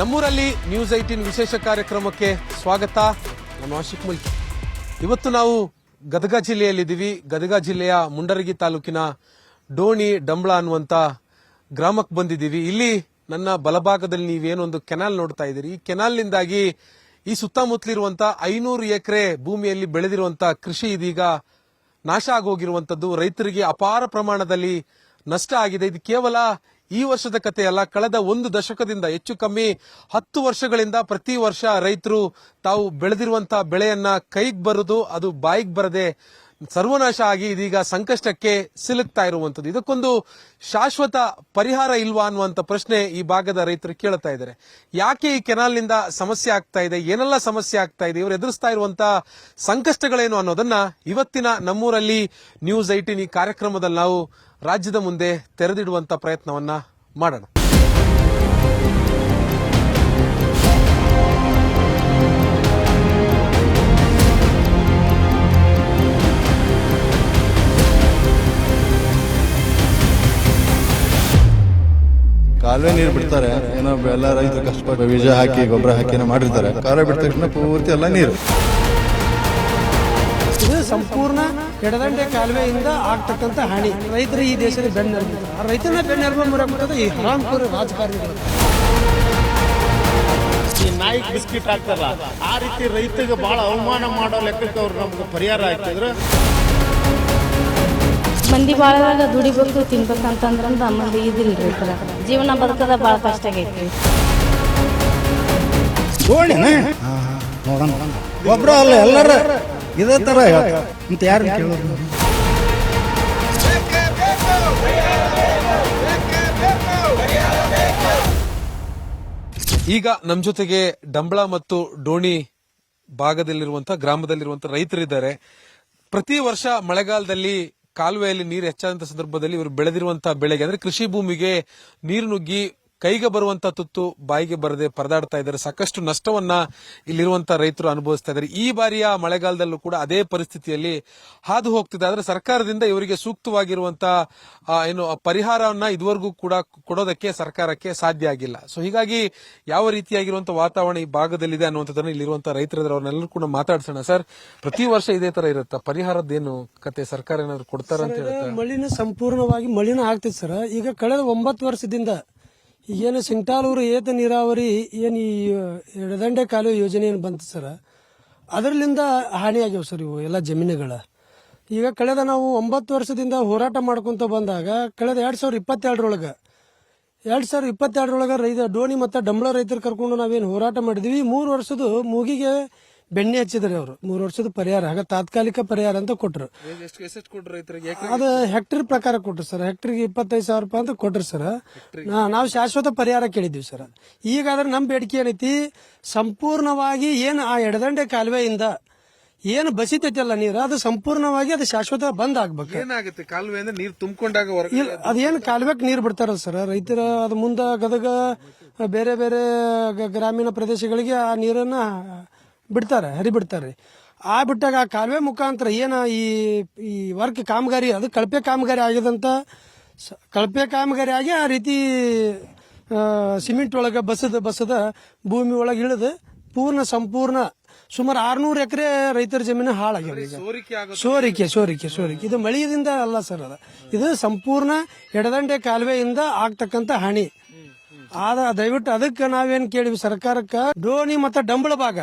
ನಮ್ಮೂರಲ್ಲಿ ನ್ಯೂಸ್ 18 ವಿಶೇಷ ಕಾರ್ಯಕ್ರಮಕ್ಕೆ ಸ್ವಾಗತ. ನಾನು ಆಶಿಕ್ ಮುಲ್ಕಿ. ಇವತ್ತು ನಾವು ಗದಗ ಜಿಲ್ಲೆಯಲ್ಲಿದ್ದೀವಿ. ಗದಗ ಜಿಲ್ಲೆಯ ಮುಂಡರಗಿ ತಾಲೂಕಿನ ಡೋಣಿ ಡಂಬಳ ಅನ್ನುವಂತ ಗ್ರಾಮಕ್ಕೆ ಬಂದಿದ್ದೀವಿ. ಇಲ್ಲಿ ನನ್ನ ಬಲಭಾಗದಲ್ಲಿ ನೀವೇನೊಂದು ಕೆನಾಲ್ ನೋಡ್ತಾ ಇದ್ದೀರಿ. ಈ ಕೆನಾಲ್ನಿಂದಾಗಿ ಈ ಸುತ್ತಮುತ್ತಲಿರುವಂತಹ 500 ಎಕರೆ ಭೂಮಿಯಲ್ಲಿ ಬೆಳೆದಿರುವಂತಹ ಕೃಷಿ ಇದೀಗ ನಾಶ ಆಗೋಗಿರುವಂತದ್ದು. ರೈತರಿಗೆ ಅಪಾರ ಪ್ರಮಾಣದಲ್ಲಿ ನಷ್ಟ ಆಗಿದೆ. ಇದು ಕೇವಲ ಈ ವರ್ಷದ ಕಥೆಯಲ್ಲ, ಕಳೆದ 1 ದಶಕದಿಂದ ಹೆಚ್ಚು ಕಮ್ಮಿ 10 ವರ್ಷಗಳಿಂದ ಪ್ರತಿ ವರ್ಷ ರೈತರು ತಾವು ಬೆಳೆದಿರುವಂತಹ ಬೆಳೆಯನ್ನ ಕೈಗೆ ಬರುದು, ಅದು ಬಾಯಿಗೆ ಬರದೆ ಸರ್ವನಾಶ ಆಗಿ ಇದೀಗ ಸಂಕಷ್ಟಕ್ಕೆ ಸಿಲುಕ್ತಾ ಇರುವಂತದ್ದು. ಇದಕ್ಕೊಂದು ಶಾಶ್ವತ ಪರಿಹಾರ ಇಲ್ವಾ ಅನ್ನುವಂತ ಪ್ರಶ್ನೆ ಈ ಭಾಗದ ರೈತರು ಕೇಳ್ತಾ ಇದ್ದಾರೆ. ಯಾಕೆ ಈ ಕೆನಾಲ್ನಿಂದ ಸಮಸ್ಯೆ ಆಗ್ತಾ ಇದೆ, ಏನೆಲ್ಲ ಸಮಸ್ಯೆ ಆಗ್ತಾ ಇದೆ, ಇವರು ಎದುರಿಸ್ತಾ ಇರುವಂತಹ ಸಂಕಷ್ಟಗಳೇನು ಅನ್ನೋದನ್ನ ಇವತ್ತಿನ ನಮ್ಮೂರಲ್ಲಿ ನ್ಯೂಸ್ 18 ಈ ಕಾರ್ಯಕ್ರಮದಲ್ಲಿ ನಾವು ರಾಜ್ಯದ ಮುಂದೆ ತೆರೆದಿಡುವಂತ ಪ್ರಯತ್ನವನ್ನ ಮಾಡೋಣ. ಕಾಲುವೆ ನೀರು ಬಿಡ್ತಾರೆ, ಏನೋ ಎಲ್ಲ ರೈತರು ಕಷ್ಟಪಟ್ಟು ಬೀಜ ಹಾಕಿ ಗೊಬ್ಬರ ಹಾಕಿ ಮಾಡಿರ್ತಾರೆ. ಕಾಲುವೆ ಬಿಟ್ಟ ತಕ್ಷಣ ಪೂರ್ತಿ ಎಲ್ಲ ನೀರು. ಇದು ಸಂಪೂರ್ಣ ಎಡದಂಡೆ ಕಾಲುವೆಯಿಂದ ಆಗ್ತಕ್ಕಂಥ ಹಾನಿ. ರೈತರು ಈ ದೇಶದ ಬೆನ್ನೆಲುಬು. ರೈತನ ಬೆನ್ನೆಲುಬು ಮುರಿಬಿಟ್ಟದು ಈ ಹರಾಮ್ಖೋರ ರಾಜಕಾರಣಿಗಳು. ಈ ನಾಯಿ ಬಿಸ್ಕಿಟ್ ಹಾಕ್ತಾರಲ್ಲ, ಆ ರೀತಿ ರೈತರಿಗೆ ಬಹಳ ಅವಮಾನ ಮಾಡೋ ಲೆಕ್ಕಕ್ಕೆ ಅವ್ರು ನಮ್ಗೆ ಪರಿಹಾರ ಹಾಕಿದ್ರು. ಮಂದಿ ಬಾಳದಾಗ ದುಡಿಬೇಕು ತಿನ್ಬೇಕಂತಂದ್ರ ಮಂದಿ ಇದಿಲ್ರಿ, ರೈತರ ಜೀವನ ಬದುಕದ ಬಾಳ ಕಷ್ಟ ಆಗೈತಿ. ಒಬ್ರು ಅಲ್ಲ, ಎಲ್ಲರ ಇದೇ ತರ ಅಂತ ಯಾರು ಕೇಳೋದು. ಈಗ ನಮ್ ಜೊತೆಗೆ ಡಂಬಳ ಮತ್ತು ಡೋಣಿ ಭಾಗದಲ್ಲಿರುವಂತಹ ಗ್ರಾಮದಲ್ಲಿರುವಂತಹ ರೈತರಿದ್ದಾರೆ. ಪ್ರತಿ ವರ್ಷ ಮಳೆಗಾಲದಲ್ಲಿ ಕಾಲುವೆಯಲ್ಲಿ ನೀರು ಹೆಚ್ಚಾದಂತ ಸಂದರ್ಭದಲ್ಲಿ ಇವರು ಬೆಳೆದಿರುವಂತಹ ಬೆಳೆಗೆ ಅಂದ್ರೆ ಕೃಷಿ ಭೂಮಿಗೆ ನೀರು ನುಗ್ಗಿ ಕೈಗೆ ಬರುವಂತಹ ತುತ್ತು ಬಾಯಿಗೆ ಬರದೆ ಪರದಾಡ್ತಾ ಇದ್ದಾರೆ. ಸಾಕಷ್ಟು ನಷ್ಟವನ್ನ ಇಲ್ಲಿರುವಂತಹ ರೈತರು ಅನುಭವಿಸ್ತಾ ಇದ್ದಾರೆ. ಈ ಬಾರಿಯ ಮಳೆಗಾಲದಲ್ಲೂ ಕೂಡ ಅದೇ ಪರಿಸ್ಥಿತಿಯಲ್ಲಿ ಹಾದು ಹೋಗ್ತಿದೆ. ಆದ್ರೆ ಸರ್ಕಾರದಿಂದ ಇವರಿಗೆ ಸೂಕ್ತವಾಗಿರುವಂತಹ ಏನು ಪರಿಹಾರವನ್ನ ಇದುವರೆಗೂ ಕೂಡ ಕೊಡೋದಕ್ಕೆ ಸರ್ಕಾರಕ್ಕೆ ಸಾಧ್ಯ ಆಗಿಲ್ಲ. ಸೊ ಹೀಗಾಗಿ ಯಾವ ರೀತಿಯಾಗಿರುವಂತಹ ವಾತಾವರಣ ಈ ಭಾಗದಲ್ಲಿದೆ ಅನ್ನುವಂಥದ್ದನ್ನ ಇಲ್ಲಿರುವಂತಹ ರೈತರಿದ್ದಾರೆ. ಅವ್ರನ್ನೆಲ್ಲರೂ ಕೂಡ ಮಾತಾಡ್ಸೋಣ. ಸರ್, ಪ್ರತಿ ವರ್ಷ ಇದೇ ತರ ಇರುತ್ತಾ? ಪರಿಹಾರದ್ದೇನು ಕತೆ? ಸರ್ಕಾರ ಏನಾದ್ರು ಕೊಡ್ತಾರ ಅಂತ ಹೇಳುತ್ತೆ? ಮಳಿನ ಸಂಪೂರ್ಣವಾಗಿ ಮಳಿನ ಆಗ್ತೈತಿ ಸರ್. ಈಗ ಕಳೆದ 9 ವರ್ಷದಿಂದ ಏನು ಸಿಂಗ್ಟಾಲೂರು ಏತ ನೀರಾವರಿ ಏನು ಈ ಎಡದಂಡೆ ಕಾಲುವೆ ಯೋಜನೆ ಏನು ಬಂತು ಸರ್, ಅದರಲ್ಲಿಂದ ಹಾನಿಯಾಗ್ಯಾವ ಸರ್ ಇವು ಎಲ್ಲ ಜಮೀನುಗಳ. ಈಗ ಕಳೆದ ನಾವು 9 ವರ್ಷದಿಂದ ಹೋರಾಟ ಮಾಡ್ಕೊಂತ ಬಂದಾಗ ಕಳೆದ 2022 ರೈತ ಡೋಣಿ ಮತ್ತು ಡಂಬಳ ರೈತರು ಕರ್ಕೊಂಡು ನಾವೇನು ಹೋರಾಟ ಮಾಡಿದ್ವಿ. 3 ವರ್ಷದ ಮೂಗಿಗೆ ಬೆಣ್ಣೆ ಹಚ್ಚಿದ್ರಿ ಅವರು. 3 ವರ್ಷದ ಪರಿಹಾರ, ಆಗ ತಾತ್ಕಾಲಿಕ ಪರಿಹಾರ ಅಂತ ಕೊಟ್ರು. ಅದು ಹೆಕ್ಟರ್ ಪ್ರಕಾರ ಕೊಟ್ರು ಸರ್. ಹೆಕ್ಟರ್ಗೆ 25,000 ರೂಪಾಯಿ ಅಂತ ಕೊಟ್ರು ಸರ್. ನಾವು ಶಾಶ್ವತ ಪರಿಹಾರ ಕೇಳಿದ್ವಿ ಸರ್. ಈಗ ಆದ್ರೆ ನಮ್ಮ ಬೇಡಿಕೆ ಏನೈತಿ, ಸಂಪೂರ್ಣವಾಗಿ ಏನು ಆ ಎಡದಂಡೆ ಕಾಲುವೆಯಿಂದ ಏನು ಬಸಿತೈತಲ್ಲ ನೀರು, ಅದು ಸಂಪೂರ್ಣವಾಗಿ ಅದು ಶಾಶ್ವತ ಬಂದ್ ಆಗ್ಬೇಕು. ಏನಾಗುತ್ತೆ ಕಾಲುವೆ ಅಂದ್ರೆ ನೀರು ತುಂಬಿಕೊಂಡಾಗ ಅದೇನು ಕಾಲುವೆಗೆ ನೀರು ಬಿಡ್ತಾರಲ್ಲ ಸರ್ ರೈತರ, ಅದು ಮುಂದೆ ಗದಗ ಬೇರೆ ಬೇರೆ ಗ್ರಾಮೀಣ ಪ್ರದೇಶಗಳಿಗೆ ಆ ನೀರನ್ನ ಬಿಡ್ತಾರೆ, ಹರಿಬಿಡ್ತಾರೆ. ಆ ಬಿಟ್ಟಾಗ ಆ ಕಾಲುವೆ ಮುಖಾಂತರ ಏನ ಈ ವರ್ಕ್ ಕಾಮಗಾರಿ, ಅದು ಕಳಪೆ ಕಾಮಗಾರಿ ಆಗಿದಂತ ಕಳಪೆ ಕಾಮಗಾರಿ ಆಗಿ ಆ ರೀತಿ ಸಿಮೆಂಟ್ ಒಳಗೆ ಬಸದ ಭೂಮಿ ಒಳಗೆ ಇಳಿದು ಸಂಪೂರ್ಣ ಸುಮಾರು 600 ಎಕರೆ ರೈತರ ಜಮೀನು ಹಾಳಾಗಿದೆ. ಸೋರಿಕೆ ಇದು ಮಳೆಯಿಂದ ಅಲ್ಲ ಸರ್, ಇದು ಸಂಪೂರ್ಣ ಎಡದಂಡೆ ಕಾಲುವೆಯಿಂದ ಆಗ್ತಕ್ಕಂಥ ಹಾನಿ. ದಯವಿಟ್ಟು ಅದಕ್ಕೆ ನಾವೇನ್ ಕೇಳಿವಿ ಸರ್ಕಾರಕ್ಕೆ, ಡೋಣಿ ಮತ್ತು ಡಂಬಳ ಭಾಗ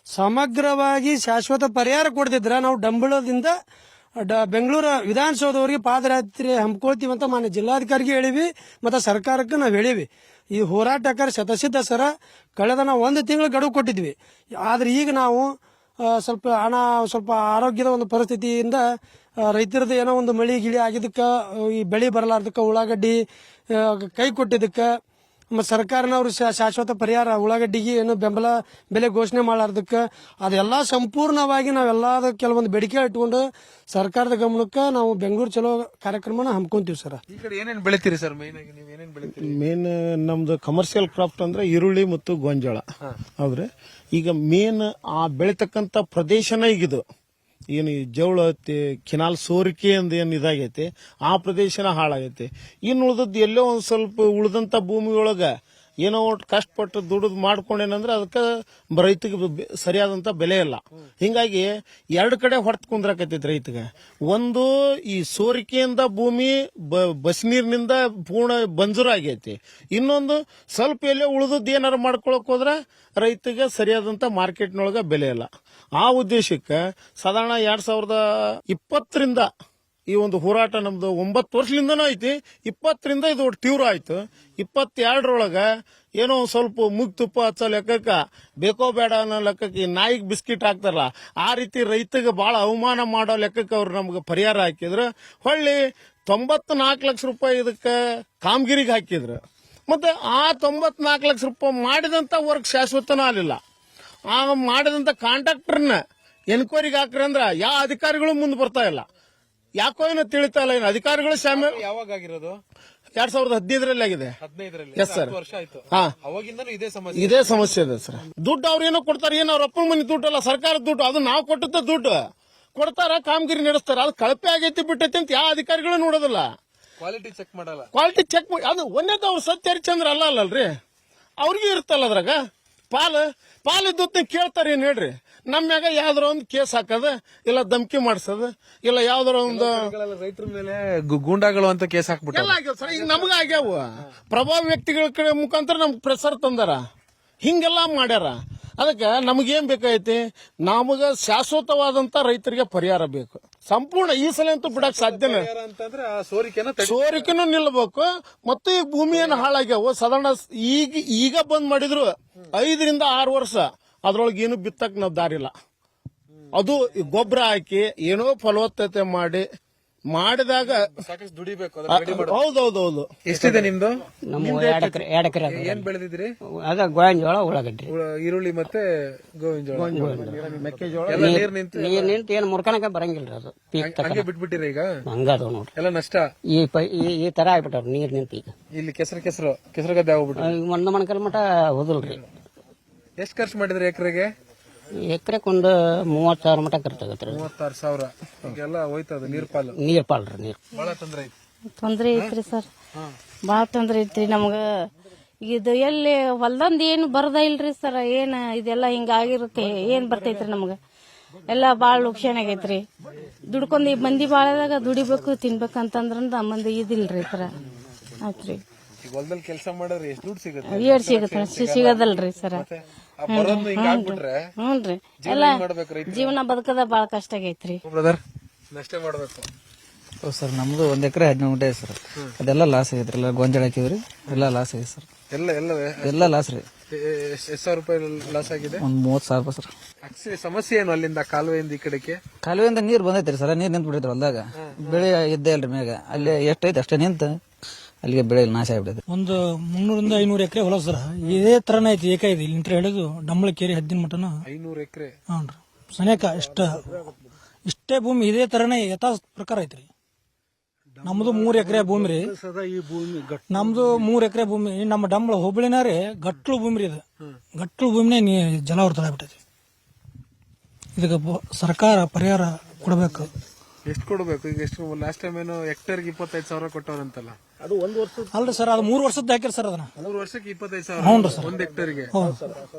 ಸಮಗ್ರವಾಗಿ ಶಾಶ್ವತ ಪರಿಹಾರ ಕೊಡ್ತಿದ್ರ ನಾವು ಡಂಬಳದಿಂದ ಬೆಂಗಳೂರು ವಿಧಾನಸೌಧವರೆಗೆ ಪಾದಯಾತ್ರೆ ಹಮ್ಮಿಕೊಳ್ತೀವಿ ಅಂತ ಮಾನ್ಯ ಜಿಲ್ಲಾಧಿಕಾರಿಗೆ ಹೇಳಿವಿ ಮತ್ತು ಸರ್ಕಾರಕ್ಕೆ ನಾವು ಹೇಳಿವಿ. ಈ ಹೋರಾಟಗಾರ ಶತಸಿದ್ಧ ಸರ. ಕಳೆದ ನಾವು 1 ತಿಂಗಳು ಗಡುವು ಕೊಟ್ಟಿದ್ವಿ. ಆದ್ರೆ ಈಗ ನಾವು ಸ್ವಲ್ಪ ಆರೋಗ್ಯದ ಒಂದು ಪರಿಸ್ಥಿತಿಯಿಂದ ರೈತರದ್ದು ಏನೋ ಒಂದು ಮಳಿ ಗಿಳಿ ಆಗಿದ್ದಕ್ಕೆ, ಈ ಬೆಳೆ ಬರಲಾರ್ದಕ್ಕೆ, ಉಳ್ಳಾಗಡ್ಡಿ ಕೈ ಕೊಟ್ಟಿದ್ದಕ್ಕೆ, ಮತ್ತು ಸರ್ಕಾರನವರು ಶಾಶ್ವತ ಪರಿಹಾರ ಉಳ್ಳಾಗಡ್ಡಿಗೆ ಏನು ಬೆಂಬಲ ಬೆಲೆ ಘೋಷಣೆ ಮಾಡಲಾರ್ದಕ್ಕೆ, ಅದೆಲ್ಲ ಸಂಪೂರ್ಣವಾಗಿ ನಾವೆಲ್ಲ ಕೆಲವೊಂದು ಬೇಡಿಕೆ ಇಟ್ಕೊಂಡು ಸರ್ಕಾರದ ಗಮನಕ್ಕೆ ನಾವು ಬೆಂಗಳೂರು ಚಲೋ ಕಾರ್ಯಕ್ರಮನ ಹಮ್ಮಿಕೊಂತೀವಿ ಸರ್. ಈ ಕಡೆ ಏನೇನು ಬೆಳಿತೀರಿ ಸರ್? ಮೇನ್ ನಮ್ದು ಕಮರ್ಷಿಯಲ್ ಕ್ರಾಫ್ಟ್ ಅಂದ್ರೆ ಈರುಳ್ಳಿ ಮತ್ತು ಗೋಂಜಾಳ. ಹೌದ್ರಿ. ಈಗ ಮೇನ್ ಆ ಬೆಳಿತಕ್ಕಂತ ಪ್ರದೇಶನ ಈಗಿದು ಏನು ಜವಳ ಐತಿ, ಕೆನಾಲ್ ಸೋರಿಕೆ ಅಂದ ಏನ್ ಇದಾಗೈತಿ, ಆ ಪ್ರದೇಶನ ಹಾಳಾಗೈತಿ. ಇನ್ನು ಉಳಿದದ್ದು ಎಲ್ಲೋ ಒಂದ್ ಸ್ವಲ್ಪ ಉಳಿದಂತ ಭೂಮಿ ಒಳಗ ಏನೋ ಒಟ್ಟು ಕಷ್ಟಪಟ್ಟು ದುಡಿದು ಮಾಡ್ಕೊಂಡೇನಂದ್ರೆ ಅದಕ್ಕೆ ರೈತಗೆ ಸರಿಯಾದಂತ ಬೆಲೆ ಇಲ್ಲ. ಹಿಂಗಾಗಿ ಎರಡು ಕಡೆ ಹೊರತು ಕುಂದ್ರಾಕತ್ತೈತಿ ರೈತಗೆ. ಒಂದು ಈ ಸೋರಿಕೆಯಿಂದ ಭೂಮಿ ಬಸ್ ನೀರಿನಿಂದ ಪೂರ್ಣ ಬಂಜರಾಗೈತಿ. ಇನ್ನೊಂದು ಸ್ವಲ್ಪ ಎಲ್ಲೇ ಉಳಿದದ್ದು ಏನಾರು ಮಾಡ್ಕೊಳಕ್ ಹೋದ್ರೆ ರೈತಗೆ ಸರಿಯಾದಂತ ಮಾರ್ಕೆಟ್ನೊಳಗ ಬೆಲೆ ಇಲ್ಲ. ಆ ಉದ್ದೇಶಕ್ಕೆ ಸಾಧಾರಣ 2020ರಿಂದ ಈ ಒಂದು ಹೋರಾಟ ನಮ್ದು 9 ವರ್ಷದಿಂದನೂ ಐತಿ. 20ರಿಂದ ಇದು ತೀವ್ರ ಆಯ್ತು. 22ರೊಳಗ ಏನೋ ಸ್ವಲ್ಪ ಮುಗ್ ತುಪ್ಪ ಹಚ್ಚೋ ಲೆಕ್ಕಕ್ಕ ಬೇಕೋ ಬೇಡ ಅನ್ನೋ ಲೆಕ್ಕಕ್ಕೆ ಈ ನಾಯಿಗೆ ಬಿಸ್ಕಿಟ್ ಹಾಕ್ತಾರಲ್ಲ, ಆ ರೀತಿ ರೈತಗೆ ಬಹಳ ಅವಮಾನ ಮಾಡೋ ಲೆಕ್ಕಕ್ಕೆ ಅವ್ರು ನಮ್ಗೆ ಪರಿಹಾರ ಹಾಕಿದ್ರು. ಹೊಳ್ಳಿ 94 ಲಕ್ಷ ರೂಪಾಯಿ ಇದಕ್ಕೆ ಕಾಮಗಿರಿಗೆ ಹಾಕಿದ್ರು. ಮತ್ತೆ ಆ 94 ಲಕ್ಷ ರೂಪಾಯಿ ಮಾಡಿದಂತ ವರ್ಕ್ ಶಾಶ್ವತನ ಆಗಲಿಲ್ಲ. ಆ ಮಾಡಿದಂತ ಕಾಂಟ್ರಾಕ್ಟರ್ನ ಎನ್ಕ್ವೈರಿಗೆ ಹಾಕ್ರಿ ಅಂದ್ರ ಯಾವ ಅಧಿಕಾರಿಗಳು ಮುಂದೆ ಬರ್ತಾ ಇಲ್ಲ. ಯಾಕೋ ಏನೋ ತಿಳಿತಾ ಇಲ್ಲ. ಏನು ಅಧಿಕಾರಿಗಳು ಯಾವಾಗ ಆಗಿರೋದು? 2015ರಲ್ಲಿ ಆಗಿದೆ. 15ರಲ್ಲಿ ಎಸ್ ಸರ್. ವರ್ಷ ಆಯ್ತು. ಹಾ, ಅವಾಗಿಂದನೂ ಇದೇ ಇದೇ ಸಮಸ್ಯೆ ಇದೆ ಸರ್. ದುಡ್ಡು ಅವ್ರು ಏನೋ ಕೊಡ್ತಾರೆ, ಏನೋ ಅವ್ರ ಅಪ್ಪನ ಮನೆ ದುಡ್ಡು ಅಲ್ಲ, ಸರ್ಕಾರದ ದುಡ್ಡು. ಅದು ನಾವು ಕೊಟ್ಟದ ದುಡ್ಡು ಕೊಡ್ತಾರ, ಕಾಮಗಿರಿ ನಡೆಸ್ತಾರ. ಅದು ಕಳಪೆ ಆಗೈತಿ ಬಿಟ್ಟೈತಿ ಅಂತ ಯಾವ ಅಧಿಕಾರಿಗಳು ನೋಡೋದಿಲ್ಲ. ಕ್ವಾಲಿಟಿ ಚೆಕ್ ಮಾಡಲ್ಲ. ಕ್ವಾಲಿಟಿ ಚೆಕ್ ಅದು ಒಂದೇದ ಅವ್ರು ಸತ್ಯ ಹರಿಚಂದ್ರ ಅಲ್ಲಲ್ರಿ, ಅವ್ರಿಗೂ ಇರ್ತಲ್ಲ ಅದ್ರಾಗ ಪಾಲ್ ಇದ್ದತ್ ಕೇಳ್ತಾರ. ಏನ್ ಹೇಳ್ರಿ, ನಮ್ಯಾಗ ಯಾವ್ದಾರ ಒಂದು ಕೇಸ್ ಹಾಕದ, ಇಲ್ಲ ಧಮಕಿ ಮಾಡ್ಸದ, ಇಲ್ಲ ಯಾವ್ದಾರ ಒಂದು ರೈತರ ಮೇಲೆ ಗೂಂಡಾಗಳು ಅಂತ ಕೇಸ್ ಹಾಕ್ಬಿಟ್ಟು ಎಲ್ಲ ಆಗ್ಯಾವ ಸರ್. ಈಗ ನಮಗ ಆಗ್ಯಾವ. ಪ್ರಭಾವಿ ವ್ಯಕ್ತಿಗಳ ಕಡೆ ಮುಖಾಂತರ ನಮ್ಗೆ ಪ್ರೆಸರ್ ತಂದಾರ, ಹಿಂಗೆಲ್ಲ ಮಾಡ್ಯಾರ. ಅದಕ್ಕೆ ನಮಗೇನ್ ಬೇಕಾಯ್ತಿ, ನಮಗ ಶಾಶ್ವತವಾದಂತ ರೈತರಿಗೆ ಪರಿಹಾರ ಬೇಕು. ಸಂಪೂರ್ಣ ಈ ಸಲ ಅಂತೂ ಬಿಡಕ್ ಸಾಧ್ಯನೇ. ಅಂತಂದ್ರೆ ಆ ಸೋರಿಕೆನೂ ನಿಲ್ಬೇಕು. ಮತ್ತು ಈ ಭೂಮಿ ಏನು ಹಾಳಾಗ್ಯಾವ. ಸಾಧಾರಣ ಈಗ ಬಂದ್ ಮಾಡಿದ್ರು 5ರಿಂದ 6 ವರ್ಷ ಅದ್ರೊಳಗೆ ಏನು ಬಿತ್ತಕ್ ನಾವ್ ದಾರಿಲ್ಲ. ಅದು ಗೊಬ್ಬರ ಹಾಕಿ ಏನೋ ಫಲವತ್ತತೆ ಮಾಡಿದಾಗ ಸಾಕಷ್ಟು ದುಡಿಬೇಕು. ಹೌದೌದೌದು. ಎಷ್ಟಿದೆ ನಿಮ್ದು? ನಮ್ಮ 2 ಎಕರೆ ಏನ್ ಬೆಳೆದಿದ್ರಿ? ಅದ ಗೋವಿನಜೋಳ, ಉಳ್ಳಾಗಡ್ಡಿ, ಈರುಳ್ಳಿ ಮತ್ತೆ ಗೋವಿನ ಮೆಕ್ಕೆಜೋಳ. ಎಲ್ಲ ನೀರ್ ನಿಂತು ನೀರ್ ನಿಂತು ಏನು ಮುರ್ಕಣಕ ಬರಂಗಿಲ್ರಿ. ಅದು ಪೀಕ್ ಹಂಗೆ ಬಿಟ್ಬಿಟ್ಟಿರ ಈಗ? ಹಂಗದ ನೋಡ್ರಿ, ಎಲ್ಲ ನಷ್ಟ. ಈ ತರ ಆಗ್ಬಿಟ್ಟವ್ರಿ ನೀರ್ ನಿಂತು. ಈಗ ಇಲ್ಲಿ ಕೆಸರು ಗದ್ದೆ ಆಗ್ಬಿಟ್ರು. ಒಂದು ಮಣಕಲ್ ಮಟ ಹೋದಲ್ರಿ. ಎಷ್ಟ್ ಖರ್ಚು ಮಾಡಿದ್ರಿ ಎಕರೆಗೆ? ಎಕರೆಕ್ ಒಂದು 30,000 ಮಟ ಖರ್ಚಾಗತ್ರಿ. 36,000 ಈಗೆಲ್ಲ ಹೋಯ್ತದ ನೀರ್ ಪಾಲು. ನೀರ್ ಪಾಲ್ರಿ. ನೀರ್ ಬಹಳ ತೊಂದ್ರೆ ಐತಿ. ತೊಂದ್ರೆ ಐತ್ರಿ ಸರ್, ಬಾಳ ತೊಂದ್ರೆ ಐತ್ರಿ ನಮ್ಗ. ಇದು ಎಲ್ಲಿ ಹೊಲ್ದಂದ್ ಏನು ಬರದ ಇಲ್ರಿ ಸರ್. ಏನ್ ಇದೆಲ್ಲ ಹಿಂಗಾಗಿರುತ್ತೆ, ಏನ್ ಬರ್ತೈತ್ರಿ ನಮ್ಗ? ಎಲ್ಲಾ ಬಾಳ ಲುಕ್ಷಣ ಆಗೈತ್ರಿ. ದುಡ್ಕೊಂಡ್ ಈ ಮಂದಿ ಬಾಳದಾಗ ದುಡಿಬೇಕು ತಿನ್ಬೇಕಂತಂದ್ರ ಮಂದಿ ಇದಿಲ್ರಿ ಸರ. ಆಯ್ತ್ರಿ, ಈಗ ಹೊಲದಲ್ಲಿ ಕೆಲಸ ಮಾಡಿದ್ರೆ ಎಷ್ಟು ದುಡ್ಡು ಸಿಗುತ್ತೆ? ಏಟ್ ಸಿಗತ್ತ ಸಿಗದಲ್ರಿ ಸರ. ಹ್ಞೂನ್ರಿ, ಎಲ್ಲ ಜೀವನ ಬದುಕದ ಬಾಳ ಕಷ್ಟ ಆಗೈತ್ರಿ. ಬ್ರದರ್, ನಷ್ಟ ಮಾಡ್ಬೇಕು. ಸರ್ ನಮ್ದು 1 ಎಕರೆ 17 ಗುಂಟೆ ಸರ್. ಅದೆಲ್ಲ ಲಾಸ್ ಆಗೈತ್ರಿ. ಎಲ್ಲ ಗೊಂಜಾಳ ಹಾಕಿದ್ರಿ, ಎಲ್ಲ ಲಾಸ್ ಆಗೈತೆ ಸರ್. ಎಲ್ಲ ಲಾಸ್ ರೀ. ಎಷ್ಟು ಸಾವಿರ ರೂಪಾಯಿ ಲಾಸ್ ಆಗಿದೆ? ಒಂದು 30,000 ರೂಪಾಯಿ ಸರ್. ಆಕ್ಚುಲಿ ಸಮಸ್ಯೆ ಏನು ಅಲ್ಲಿಂದ ಕಾಲುವೆಯಿಂದ ಈ ಕಡೆಗೆ? ಕಾಲುವೆಯಿಂದ ನೀರ್ ಬಂದೈತ್ರಿ ಸರ್. ನೀರ್ ನಿಂತು ಬಿಡೈತ್ರಿ ಹೊಲ್ದಾಗ. ಬೆಳೆ ಇದ್ದೇ ಅಲ್ರಿ ಮ್ಯಾಗ. ಅಲ್ಲಿ ಎಷ್ಟೈತೆ ಅಷ್ಟೇ ನಿಂತು ಅಲ್ಲಿಗೆ ಬೆಳೆ ನಾಶ ಆಗ್ಬಿಡೈತೆ. ಒಂದು 300ರಿಂದ 500 ಎಕರೆ ಹೊಲ ಸರ್. ಇದೇ ತರನ ಐತಿ. ಏಕ ಇದೆ ಇಲ್ಲಿ ಹಿಡಿದು ಡಂಬಳಕೇರಿ ಹದ್ದಿನ ಮಟನ 500 ಎಕರೆ. ಹ್ಞೂ ಸನೇಕ ಇಷ್ಟೇ ಭೂಮಿ ಇದೇ ತರನೇ ಯಥಾ ಪ್ರಕಾರ ಐತ್ರಿ. ನಮ್ದು 3 ಎಕರೆ ಭೂಮಿ ರೀ. ನಮ್ದು 3 ಎಕರೆ ಭೂಮಿ. ನಮ್ಮ ಡಂಬಳ ಹೋಬಳಿನ ರೀ ಗಟ್ಲು ಭೂಮಿ ರೀ. ಇದು ಗಟ್ಲು ಭೂಮಿನೇ ಜಲಾವೃತ ಆಗ್ಬಿಟ್ಟೈತಿ. ಇದಕ್ಕೆ ಸರ್ಕಾರ ಪರಿಹಾರ ಕೊಡಬೇಕು. ಎಷ್ಟು ಕೊಡಬೇಕು? ಈಗ ಎಷ್ಟು? ಲಾಸ್ಟ್ ಟೈಮ್ ಏನೋ ಹೆಕ್ಟರ್ಗೆ 25,000 ಕೊಟ್ಟವ್ರಂತಲ್ಲ. ಅದು 1 ವರ್ಷ ಅಲ್ರಿ ಸರ್, ಅದು 3 ವರ್ಷದ್ದು ಹಾಕಿರಿ ಸರ್. ಅದನ್ನ 3 ವರ್ಷಕ್ಕೆ 25,000. ಹ್ಞೂ ಸರ್, 1 ಹೆಕ್ಟರ್ಗೆ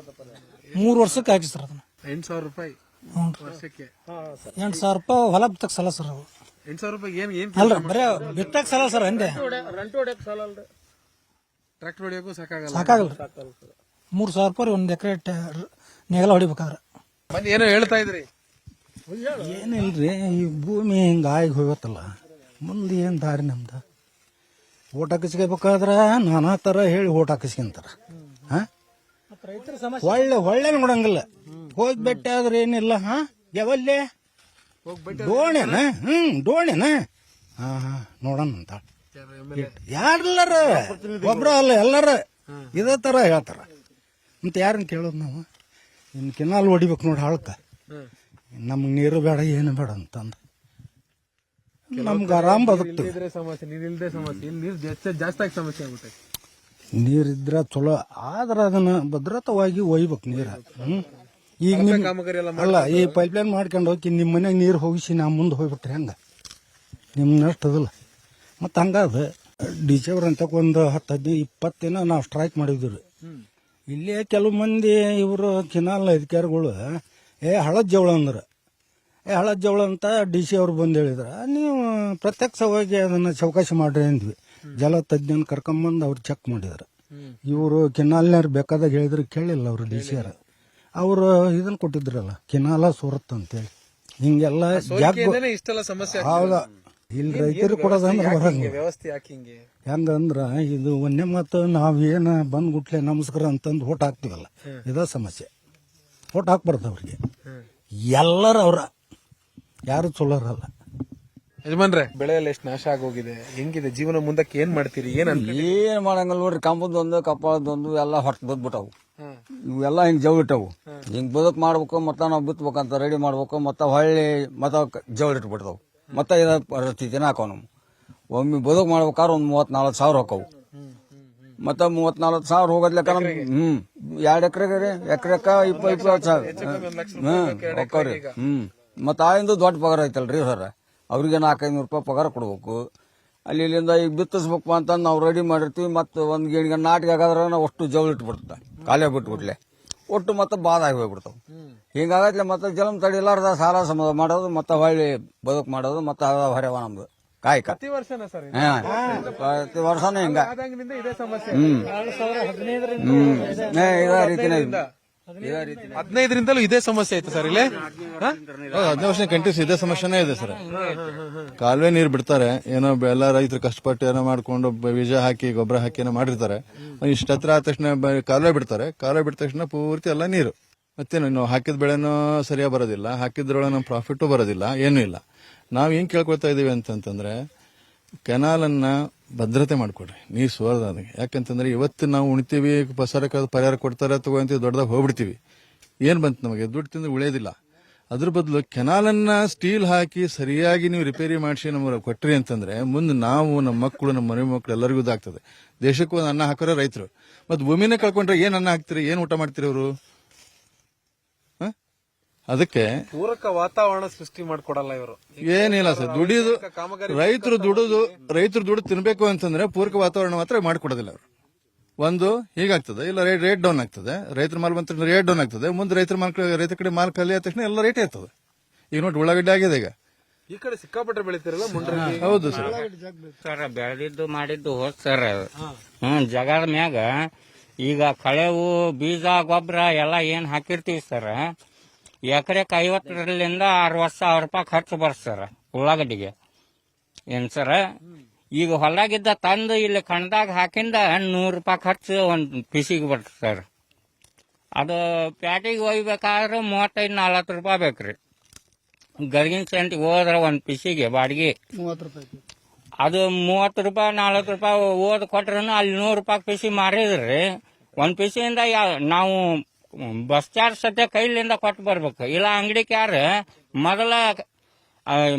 3 ವರ್ಷಕ್ಕೆ ಹಾಕಿ ಸರ್. ಅದನ್ನ 8,000 ರೂಪಾಯಿ ವರ್ಷಕ್ಕೆ. 8,000 ರೂಪಾಯಿ ಹೊಲ ಬಿತ್ತಕ್ ಸಲ ಸರ್. ಅವು 8,000 ರೂಪಾಯಿ ಏನ್ ಅಲ್ರಿ, ಬರೇ ಬಿತ್ತಕ್ ಸಲ ಸರ್. ಅಂದೆ ಟ್ರಾಕ್ಟರ್ ಹೊಡಿಯೋಕು ಸಾಕಾಗಲ್ಲ. 3,000 ರೂಪಾಯಿ 1 ಎಕರೆ ನೆಗಲ ಹೊಡಿಬೇಕಾದ್ರೆ. ಬನ್ನಿ, ಏನೋ ಹೇಳ್ತಾ ಇದ್ರಿ? ಏನಿಲ್ರಿ, ಈ ಭೂಮಿ ಹಿಂಗಾಗಿ ಹೋಗತ್ತಲ್ಲ, ಮುಂದೆ ಏನ್ ದಾರಿ ನಮ್ದು? ಓಟ್ ಹಾಕಿಸ್ಕೋಬೇಕಾದ್ರ ನಾನಾ ತರ ಹೇಳಿ ಓಟ್ ಹಾಕಿಸ್ಕೊಂತಾರ. ಒಳ್ಳೆ ನೋಡಂಗಿಲ್ಲ. ಹೋಗಿ ಬೆಟ್ಟ ಆದ್ರೆ ಏನಿಲ್ಲ. ಯಾವಲ್ಲೇ ಡೋಣೆನ? ಡೋಣೆನ? ನೋಡೋಣ ಅಂತ ಯಾರೆಲ್ಲರ ಒಬ್ರ ಅಲ್ಲ, ಎಲ್ಲರ ಇದೇ ತರ ಹೇಳ್ತಾರ. ಅಂತ ಯಾರನ್ನ ಕೇಳೋದು ನಾವು? ಇನ್ ಕೆನಾಲ್ ಹೊಡಿಬೇಕು ನೋಡಿ ಹಾಳಕ್ಕ. ನಮ್ಗೆ ನೀರು ಬೇಡ, ಏನು ಬೇಡ ಅಂತಂದು ನಮ್ಗೆ ಆರಾಮ್ ಬದುಕ್ತೀವಿ. ಸಮಸ್ಯೆ ನೀರಿಲ್ದೇ ಸಮಸ್ಯೆ. ಇಲ್ಲಿ ನೀರು ಜಾಸ್ತಿ ಆಗಿ ಸಮಸ್ಯೆ ಆಗುತ್ತೆ. ನೀರಿದ್ರ ಚಲೋ, ಆದ್ರ ಅದನ್ನ ಭದ್ರತವಾಗಿ ಒಯ್ಬೇಕು ನೀರ. ಈಗ ಅಲ್ಲ, ಈ ಪೈಪ್ಲೈನ್ ಮಾಡ್ಕೊಂಡು ಹೋಗಿ ನಿಮ್ಮ ಮನೆಗೆ ನೀರು ಹೋಗಿಸಿ ನಾ ಮುಂದೆ ಹೋಗ್ಬಿಟ್ರಿ ಹಂಗ ನಿಮ್ನಷ್ಟು ಅದಲ್ಲ. ಮತ್ತು ಹಂಗಾದ ಡಿಸೆಂಬರ್ ಅಂತ ಒಂದು 10, 15, 20 ದಿನ ನಾವು ಸ್ಟ್ರೈಕ್ ಮಾಡಿದ್ವಿ. ಇಲ್ಲೇ ಕೆಲವು ಮಂದಿ ಇವರು ಕಿನಾಲ್ ಅಧಿಕಾರಿಗಳು ಹಳದ್ ಜವಳ ಅಂದ್ರ ಹಳದ್ ಜವಳ ಅಂತ DC ಅವ್ರು ಬಂದು ಹೇಳಿದ್ರ, ನೀವು ಪ್ರತ್ಯಕ್ಷವಾಗಿ ಅದನ್ನ ಚೌಕಾಸಿ ಮಾಡ್ರಿ ಅಂದ್ವಿ. ಜಲ ತಜ್ಞನ ಕರ್ಕೊಂಬಂದು ಅವ್ರು ಚೆಕ್ ಮಾಡಿದ್ರು. ಇವರು ಕಿನಾಲ್ನಾರು ಬೇಕಾದಾಗ ಹೇಳಿದ್ರು, ಕೇಳಿಲ್ಲ ಅವರು DC ಅವರು ಇದನ್ನ ಕೊಟ್ಟಿದ್ರಲ್ಲ ಕಿನಾಲ ಸೂರತ್ ಅಂತೇಳಿ. ಹಿಂಗೆಲ್ಲ ಇಷ್ಟೆಲ್ಲ ಸಮಸ್ಯೆ ಹೌದಾ, ಇಲ್ಲಿ ರೈತರು ಕೊಡೋದಂದ್ರೆ ಬರಂಗ ವ್ಯವಸ್ಥೆ ಯಾಕೆ ಹಿಂಗೆ? ಹೆಂಗಂದ್ರ ಇದು ಒಂದೇ ಮಾತು, ನಾವೇನ ಬಂದ್ ಗುಟ್ಲೆ ನಮಸ್ಕಾರ ಅಂತಂದು ಓಟ್ ಹಾಕ್ತಿವಲ್ಲ, ಇದ ಸಮಸ್ಯೆ. ಓಟ್ ಹಾಕ್ಬಾರ್ದು ಅವ್ರಿಗೆ. ಎಲ್ಲರ ಅವ್ರ ಯಾರು ಚಲೋರಲ್ಲ. ಯಜಮಾನ್ರೆ, ಬೆಳೆ ಎಲ್ಲ ಎಷ್ಟು ನಾಶ ಆಗೋಗಿದೆ, ಹೆಂಗಿದೆ ಜೀವನ? ಮುಂದಕ್ಕೆ ಏನ್ ಮಾಡ್ತೀರಿ? ಏನ್ ಮಾಡಂಗಿಲ್ಲ ನೋಡ್ರಿ. ಕಂಬದೊಂದು ಕಪ್ಪಾಳದೊಂದು ಎಲ್ಲ ಹೊಟ್ಟು ಬದ್ಬಿಟ್ಟವು. ಇವೆಲ್ಲ ಹಿಂಗ್ ಜವ್ ಇಟ್ಟವು. ಹಿಂಗ್ ಬದುಕ್ ಮಾಡ್ಬೇಕು, ಮತ್ತ ನಾವು ಬಿತ್ಬೇಕಂತ ರೆಡಿ ಮಾಡ್ಬೇಕು, ಮತ್ತ ಹೊಳ್ಳಿ ಮತ್ತ ಜವಳ ಇಟ್ಬಿಡ್ತಾವು. ಮತ್ತ ಇದ ಪರಿಸ್ಥಿತಿನ ಹಾಕವ್. ನಮ್ ಒಮ್ಮೆ ಬದುಕ್ ಮಾಡ್ಬೇಕಾದ್ರೆ ಒಂದ್ 34 ಸಾವಿರ ಹೋಗವು. ಮತ್ತ 34 ಸಾವಿರ ಹೋಗೋದ್ಲೆಕ್ಕ 2 ಎಕರೆಗೆ ಎಕರೆಕ 20 ಸಾವಿರ ಹೋಗ್ರಿ. ಮತ್ತ ಆಯಿಂದ ದೊಡ್ಡ ಪಗಾರ ಐತಲ್ರಿ ಸರ್. ಅವ್ರಿಗೆ 400-500 ರೂಪಾಯಿ ಪಗಾರ ಕೊಡ್ಬೇಕು. ಅಲ್ಲಿ ಇಲ್ಲಿಂದ ಈಗ ಬಿತ್ತಿಸ್ಬೇಕು ಅಂತ ನಾವು ರೆಡಿ ಮಾಡಿರ್ತೀವಿ. ಮತ್ತೆ ಒಂದ್ ಗೇಣಿಗೆ ನಾಟಿಗೆ ಆಗಾದ್ರೆ ನಾವು ಅಷ್ಟು ಜವಳ ಇಟ್ಬಿಡ್ತ ಕಾಲೇ ಬಿಟ್ಬಿಟ್ಲೆ ಒಟ್ಟು ಮತ್ತೆ ಬಾದ ಆಗಿ ಹೋಗ್ಬಿಡ್ತಾವ. ಹಿಂಗಾಗತ್ಲೆ ಮತ್ತೆ ಜಲಂ ತಡಿಲಾರ್ದ ಸಾಲ ಸಮ ಮಾಡೋದು, ಮತ್ತೆ ಹೊಳ್ಳಿ ಬದುಕು ಮಾಡೋದು, ಮತ್ತೆ ಹೊರೆವ ನಮ್ದು ಕಾಯಕ. ಪ್ರತಿ ವರ್ಷನ ಸರ್ ಪ್ರತಿ ವರ್ಷನೂ ಹಿಂಗ ಇದೇ ಸಮಸ್ಯೆ. ಇದೇ ರೀತಿನೇ 15ರಿಂದಲೂ ಇದೇ ಸಮಸ್ಯೆ ಐತೆ ಸರ್ ಇಲ್ಲಿ. 15 ವರ್ಷ ಕಂಟಿನ್ಯೂಸ್ ಇದೇ ಸಮಸ್ಯೆನೇ ಇದೆ ಸರ್. ಕಾಲುವೆ ನೀರು ಬಿಡ್ತಾರೆ, ಏನೋ ಎಲ್ಲ ರೈತರು ಕಷ್ಟಪಟ್ಟು ಏನೋ ಮಾಡ್ಕೊಂಡು ಬೀಜ ಹಾಕಿ ಗೊಬ್ಬರ ಹಾಕಿ ಏನೋ ಮಾಡಿರ್ತಾರೆ. ಇಷ್ಟ ಹತ್ರ ಆದ ತಕ್ಷಣ ಕಾಲುವೆ ಬಿಡ್ತಾರೆ. ಕಾಲುವೆ ಬಿಟ್ಟ ತಕ್ಷಣ ಪೂರ್ತಿ ಎಲ್ಲ ನೀರು. ಮತ್ತೇನು ನಾವು ಹಾಕಿದ ಬೆಳೆನೂ ಸರಿಯಾಗಿ ಬರೋದಿಲ್ಲ, ಹಾಕಿದ್ರೊಳಗೆ ನಮ್ಮ ಪ್ರಾಫಿಟ್ಟು ಬರೋದಿಲ್ಲ, ಏನೂ ಇಲ್ಲ. ನಾವು ಏನ್ ಕೇಳ್ಕೊಳ್ತಾ ಇದೀವಿ ಅಂತಂದ್ರೆ, ಕೆನಾಲನ್ನ ಭದ್ರತೆ ಮಾಡ್ಕೊಡ್ರಿ, ನೀರು ಸೋರ್ದಾಗ. ಯಾಕಂತಂದ್ರೆ ಇವತ್ತು ನಾವು ಉಣ್ತೀವಿ, ಸರ್ಕಾರ ಪರಿಹಾರ ಕೊಡ್ತಾರೆ ತಗೊಂತೀವಿ, ದೊಡ್ಡದಾಗ ಹೋಗ್ಬಿಡ್ತೀವಿ. ಏನ್ ಬಂತು ನಮಗೆ? ದುಡ್ಡು ತಿಂದ್ರೆ ಉಳಿಯೋದಿಲ್ಲ. ಅದ್ರ ಬದಲು ಕೆನಾಲನ್ನ ಸ್ಟೀಲ್ ಹಾಕಿ ಸರಿಯಾಗಿ ನೀವು ರಿಪೇರಿ ಮಾಡಿಸಿ ನಮಗೆ ಕೊಟ್ರಿ ಅಂತಂದ್ರೆ, ಮುಂದೆ ನಾವು, ನಮ್ಮ ಮಕ್ಕಳು, ನಮ್ಮ ಮನೆ ಮಕ್ಕಳು ಎಲ್ಲರಿಗೂ ಇದಾಗ್ತದೆ. ದೇಶಕ್ಕೂ ಅನ್ನ ಹಾಕೋರೆ ರೈತರು. ಮತ್ತೆ ಭೂಮಿನೇ ಕಳ್ಕೊಂಡ್ರೆ ಏನ್ ಅನ್ನ ಹಾಕ್ತಿರಿ, ಏನ್ ಊಟ ಮಾಡ್ತೀರಿ ಅವರು? ಅದಕ್ಕೆ ಪೂರಕ ವಾತಾವರಣ ಸೃಷ್ಟಿ ಮಾಡ್ಕೊಡಲ್ಲ ಇವರು. ಏನಿಲ್ಲ ಸರ್, ದುಡಿದು ರೈತರು ದುಡ್ಡು ತಿನ್ಬೇಕು ಅಂತಂದ್ರೆ ಪೂರಕ ವಾತಾವರಣ ಮಾತ್ರ ಮಾಡ್ಕೊಡೋದಿಲ್ಲ ಅವರು. ಒಂದು ಹೀಗಾಗ್ತದೆ, ಇಲ್ಲ ರೇಟ್ ಡೌನ್ ಆಗ್ತದೆ, ರೈತರ ಮಾಲ್ ಬಂತ ರೇಟ್ ಡೌನ್ ಆಗ್ತದೆ. ಮುಂದೆ ರೈತರ ಕಡೆ ಮಾಲ್ ಖಾಲಿ ಆದ ತಕ್ಷಣ ಎಲ್ಲ ರೇಟ್ ಇರ್ತದೆ. ಈಗ ನೋಡಿ ಉಳ್ಳಾಗಡ್ಡೆ ಆಗಿದೆ. ಈಗ ಈ ಕಡೆ ಸಿಕ್ಕಾಪಟ್ಟೆ ಬೆಳಿತೀರಲ್ಲ ಮುಂಡ್ರಲ್ಲಿ. ಹೌದು ಸರ್. ಸರ್ ಬೆಳೆದಿದ್ದು ಮಾಡಿದ್ದು ಹೋದ್ ಸರ್. ಜಗದ ಮ್ಯಾಗ ಈಗ ಕಳೆವು, ಬೀಜ, ಗೊಬ್ಬರ ಎಲ್ಲ ಏನ್ ಹಾಕಿರ್ತೀವಿ ಸರ್, ಎಕರೆಕ್ 50ರಿಂದ 60 ಸಾವಿರ ರೂಪಾಯಿ ಖರ್ಚು ಬರ್ತ ಸರ್ ಉಳ್ಳಾಗಡ್ಡಿಗೆ. ಏನ್ ಸರ್, ಈಗ ಹೊಲಾಗಿದ್ದ ತಂದು ಇಲ್ಲಿ ಕಣದಾಗ ಹಾಕಿಂದ 100 ರೂಪಾಯಿ ಖರ್ಚು ಒಂದ್ ಪಿಸಿಗೆ ಬರ್ತದೆ ಸರ್. ಅದು ಪ್ಯಾಟಿಗೆ ಒಯ್ಬೇಕಾದ್ರೆ 35-40 ರೂಪಾಯಿ ಬೇಕ್ರಿ. ಗರ್ಗಿನ ಸೆಂಟಿಗೆ ಹೋದ್ರೆ ಒಂದ್ ಪಿಸಿಗೆ ಬಾಡಿಗೆ 30 ರೂಪಾಯಿ. ಅದು 30 ರೂಪಾಯಿ 40 ರೂಪಾಯಿ ಓದ್ ಕೊಟ್ರನು ಅಲ್ಲಿ 100 ರೂಪಾಯಿ ಪಿಸಿ ಮಾರಿದ್ರಿ. ಒಂದ್ ಪಿಸಿಯಿಂದ ನಾವು ಬಸ್ ಚಾರ್ಜ್ ಸದ್ಯ ಕೈಲಿಂದ ಕೊಟ್ಟು ಬರ್ಬೇಕು. ಇಲ್ಲ ಅಂಗಡಿಗೆ ಯಾರು ಮೊದಲ